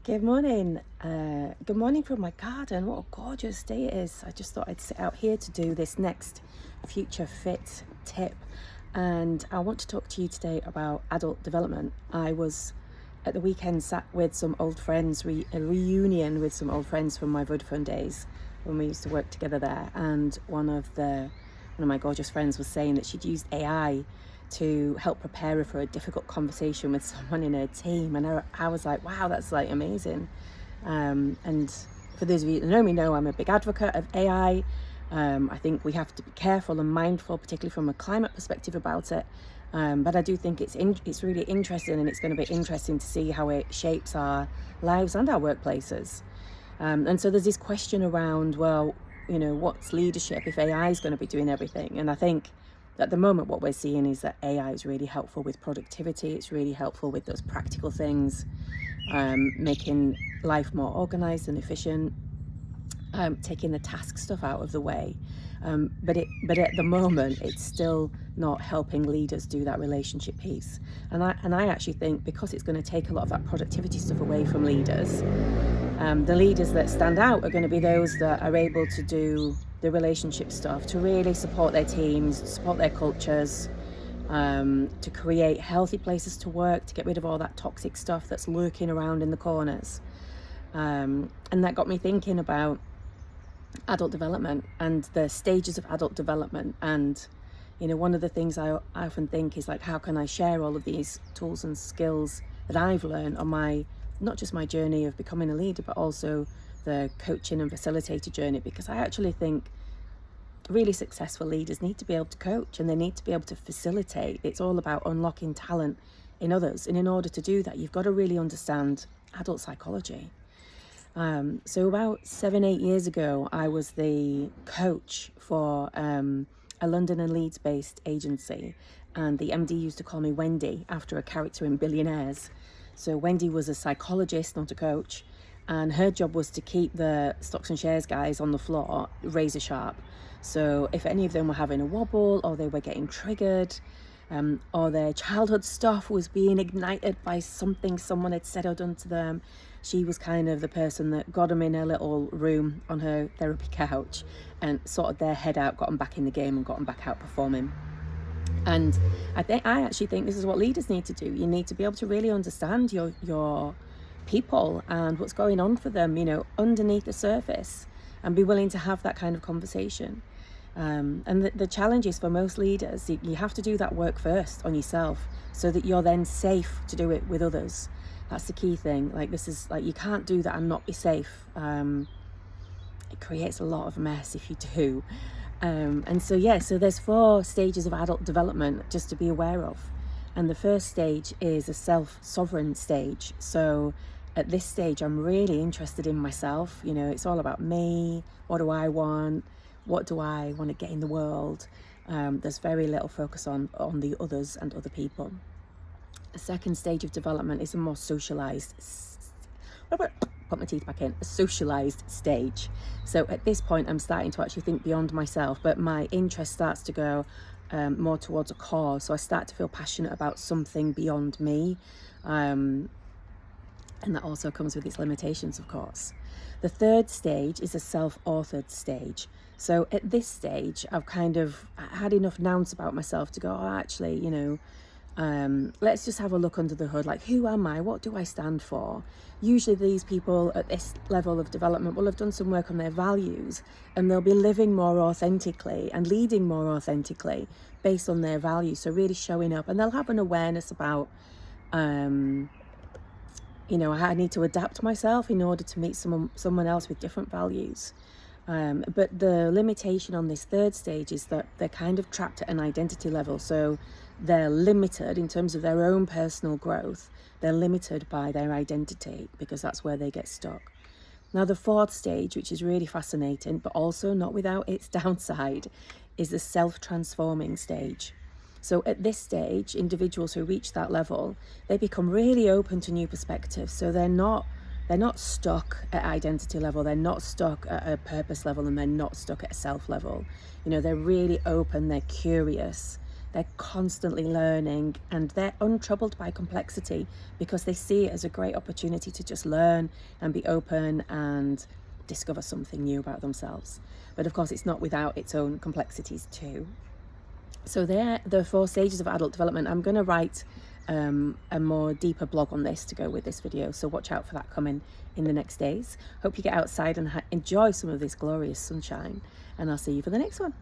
Good morning. Good morning from my garden. What a gorgeous day it is. I just thought I'd sit out here to do this next future fit tip. And I want to talk to you today about adult development. I was at the weekend sat with some old friends, a reunion with some old friends from my Vodafone days when we used to work together there. And one of my gorgeous friends was saying that she'd used AI to help prepare her for a difficult conversation with someone in her team, and I was like, wow, that's like amazing. And for those of you that know me know I'm a big advocate of AI. I think we have to be careful and mindful, particularly from a climate perspective, about it. But I do think it's really interesting, and it's going to be interesting to see how it shapes our lives and our workplaces. And so there's this question around, well, what's leadership if AI is going to be doing everything? And I think at the moment what we're seeing is that AI is really helpful with productivity. It's really helpful with those practical things, making life more organized and efficient, taking the task stuff out of the way. But at the moment, it's still not helping leaders do that relationship piece. And I actually think, because it's going to take a lot of that productivity stuff away from leaders, the leaders that stand out are going to be those that are able to do the relationship stuff, to really support their teams, to support their cultures, to create healthy places to work, to get rid of all that toxic stuff that's lurking around in the corners. And that got me thinking about adult development and the stages of adult development. And one of the things I often think is, like, how can I share all of these tools and skills that I've learned on not just my journey of becoming a leader, but also the coaching and facilitator journey? Because I actually think really successful leaders need to be able to coach, and they need to be able to facilitate. It's all about unlocking talent in others, and in order to do that, you've got to really understand adult psychology. So about 7-8 years ago, I was the coach for a London and Leeds based agency, and the MD used to call me Wendy after a character in Billionaires. So Wendy was a psychologist, not a coach, and her job was to keep the stocks and shares guys on the floor razor sharp. So if any of them were having a wobble, or they were getting triggered, or their childhood stuff was being ignited by something someone had said or done to them, she was kind of the person that got them in her little room on her therapy couch and sorted their head out, got them back in the game, and got them back out performing. And I actually think this is what leaders need to do. You need to be able to really understand your people and what's going on for them, underneath the surface, and be willing to have that kind of conversation. And the challenge is, for most leaders, you have to do that work first on yourself, so that you're then safe to do it with others. That's the key thing. Like, this is like, you can't do that and not be safe. It creates a lot of mess if you do. And so there's 4 stages of adult development just to be aware of. And the first stage is a self-sovereign stage. So at this stage, I'm really interested in myself. It's all about me. What do I want? What do I want to get in the world? There's very little focus on the others and other people. The second stage of development is a more socialized, put my teeth back in, a socialized stage. So at this point, I'm starting to actually think beyond myself, but my interest starts to go more towards a cause. So I start to feel passionate about something beyond me. And that also comes with its limitations, of course. The third stage is a self-authored stage. So at this stage, I've kind of had enough nouns about myself to go, actually, let's just have a look under the hood. Like, who am I? What do I stand for? Usually these people at this level of development will have done some work on their values, and they'll be living more authentically and leading more authentically based on their values. So really showing up, and they'll have an awareness about, I need to adapt myself in order to meet someone else with different values. But the limitation on this third stage is that they're kind of trapped at an identity level. So they're limited in terms of their own personal growth. They're limited by their identity, because that's where they get stuck. Now, the fourth stage, which is really fascinating, but also not without its downside, is the self-transforming stage. So at this stage, individuals who reach that level, they become really open to new perspectives. So they're not stuck at identity level, they're not stuck at a purpose level, and they're not stuck at a self level. They're really open, they're curious, They're constantly learning, and they're untroubled by complexity because they see it as a great opportunity to just learn and be open and discover something new about themselves. But of course, it's not without its own complexities too. So they're the 4 stages of adult development. I'm going to write a more deeper blog on this to go with this video, so watch out for that coming in the next days. Hope you get outside and enjoy some of this glorious sunshine, and I'll see you for the next one.